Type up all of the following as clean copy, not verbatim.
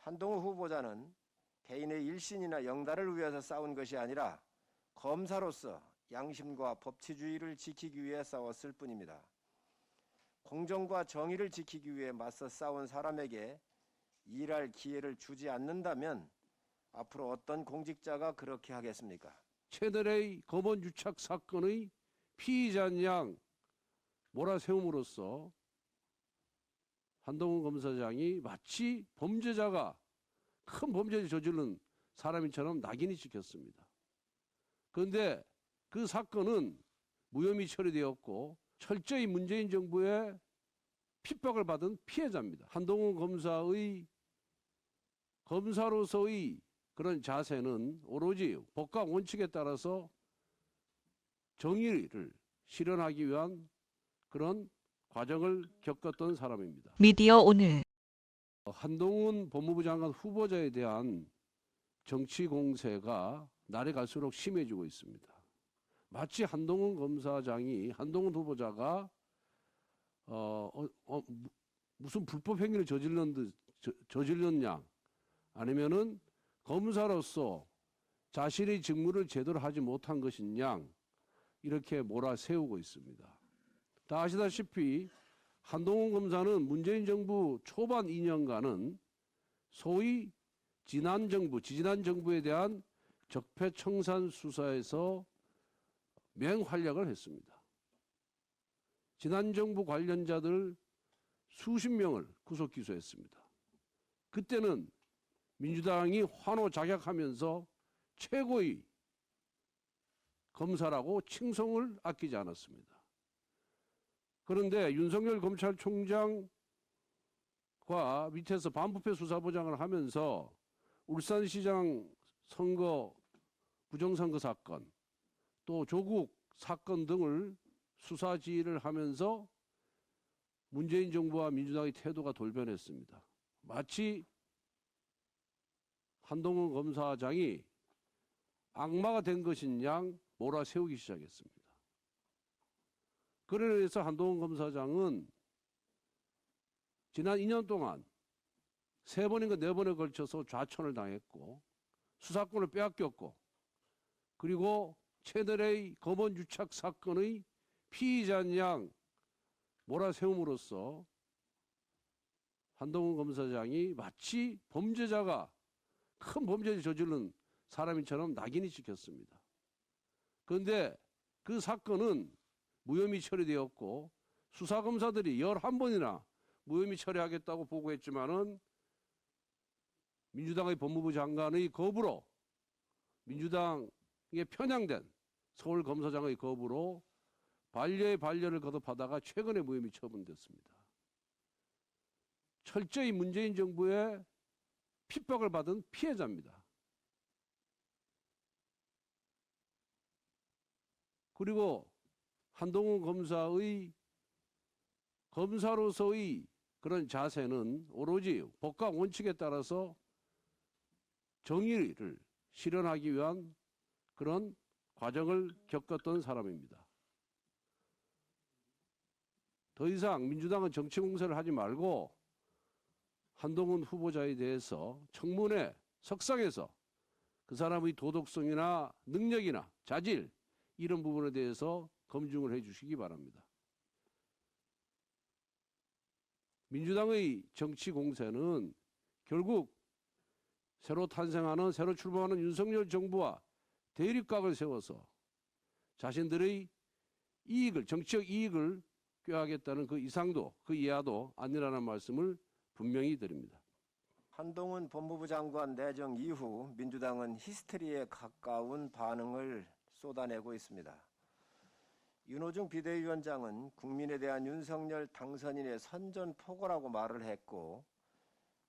한동훈 후보자는 개인의 일신이나 영달을 위해서 싸운 것이 아니라 검사로서 양심과 법치주의를 지키기 위해 싸웠을 뿐입니다. 공정과 정의를 지키기 위해 맞서 싸운 사람에게 일할 기회를 주지 않는다면 앞으로 어떤 공직자가 그렇게 하겠습니까? 채널A 검언 유착 사건의 피의자인 양 몰아세움으로써 한동훈 검사장이 마치 범죄자가 큰 범죄를 저지른 사람인처럼 낙인이 찍혔습니다. 그런데 그 사건은 무혐의 처리되었고 철저히 문재인 정부의 핍박을 받은 피해자입니다. 한동훈 검사의 검사로서의 그런 자세는 오로지 법과 원칙에 따라서 정의를 실현하기 위한 그런 과정을 겪었던 사람입니다. 미디어 오늘 한동훈 법무부 장관 후보자에 대한 정치 공세가 날이 갈수록 심해지고 있습니다. 마치 한동훈 검사장이 한동훈 후보자가 무슨 불법 행위를 저질른 양 아니면은 검사로서 자신의 직무를 제대로 하지 못한 것인 양 이렇게 몰아세우고 있습니다. 다 아시다시피 한동훈 검사는 문재인 정부 초반 2년간은 소위 지지난 정부에 대한 적폐청산 수사에서 맹활약을 했습니다. 지난 정부 관련자들 수십 명을 구속 기소했습니다. 그때는 민주당이 환호작약하면서 최고의 검사라고 칭송을 아끼지 않았습니다. 그런데 윤석열 검찰총장과 밑에서 반부패 수사부장을 하면서 울산시장 선거 부정선거 사건 또 조국 사건 등을 수사 지휘를 하면서 문재인 정부와 민주당의 태도가 돌변했습니다. 마치 한동훈 검사장이 악마가 된 것인 양 몰아세우기 시작했습니다. 그래서 한동훈 검사장은 지난 2년 동안 3번인가 4번에 걸쳐서 좌천을 당했고 수사권을 빼앗겼고 그리고 채널A 검언 유착 사건의 피의자인 양 몰아세움으로써 한동훈 검사장이 마치 범죄자가 큰 범죄를 저지른 사람인처럼 낙인이 찍혔습니다. 그런데 그 사건은 무혐의 처리되었고 수사검사들이 11번이나 무혐의 처리하겠다고 보고했지만은 민주당의 법무부 장관의 거부로 민주당에 편향된 서울검사장의 거부로 반려의 반려를 거듭하다가 최근에 무혐의 처분됐습니다. 철저히 문재인 정부의 핍박을 받은 피해자입니다. 그리고 한동훈 검사의 검사로서의 그런 자세는 오로지 법과 원칙에 따라서 정의를 실현하기 위한 그런 과정을 겪었던 사람입니다. 더 이상 민주당은 정치 공세를 하지 말고 한동훈 후보자에 대해서 청문회 석상에서 그 사람의 도덕성이나 능력이나 자질 이런 부분에 대해서 검증을 해 주시기 바랍니다. 민주당의 정치 공세는 결국 새로 출범하는 윤석열 정부와 대립각을 세워서 자신들의 이익을, 정치적 이익을 꾀하겠다는 그 이상도, 그 이하도 아니라는 말씀을 분명히 드립니다. 한동훈 법무부 장관 내정 이후 민주당은 히스테리에 가까운 반응을 쏟아내고 있습니다. 윤호중 비대위원장은 국민에 대한 윤석열 당선인의 선전포고라고 말을 했고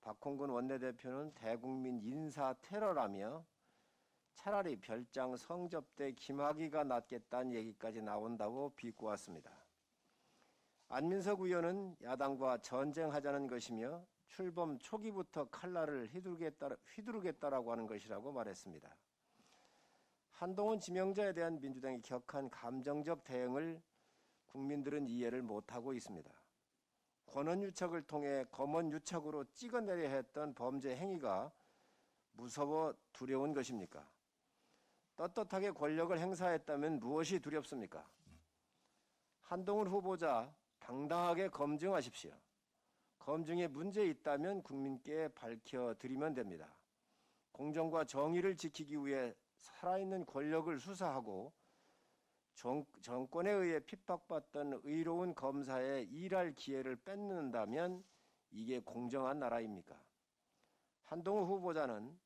박홍근 원내대표는 대국민 인사 테러라며 차라리 별장 성접대 김학의가 낫겠다는 얘기까지 나온다고 비꼬았습니다. 안민석 의원은 야당과 전쟁하자는 것이며 출범 초기부터 칼날을 휘두르겠다라고 하는 것이라고 말했습니다. 한동훈 지명자에 대한 민주당의 격한 감정적 대응을 국민들은 이해를 못하고 있습니다. 권한유착을 통해 검언유착으로 찍어내려 했던 범죄 행위가 무서워 두려운 것입니까? 떳떳하게 권력을 행사했다면 무엇이 두렵습니까? 한동훈 후보자 당당하게 검증하십시오. 검증에 문제 있다면 국민께 밝혀드리면 됩니다. 공정과 정의를 지키기 위해 살아있는 권력을 수사하고 정권에 의해 핍박받던 의로운 검사의 일할 기회를 뺏는다면 이게 공정한 나라입니까? 한동훈 후보자는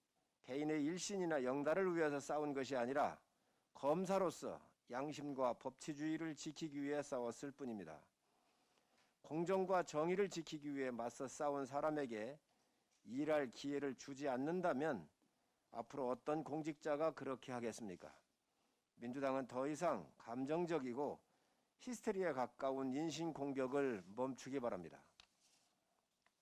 개인의 일신이나 영달을 위해서 싸운 것이 아니라 검사로서 양심과 법치주의를 지키기 위해 싸웠을 뿐입니다. 공정과 정의를 지키기 위해 맞서 싸운 사람에게 일할 기회를 주지 않는다면 앞으로 어떤 공직자가 그렇게 하겠습니까? 민주당은 더 이상 감정적이고 히스테리에 가까운 인신공격을 멈추기 바랍니다.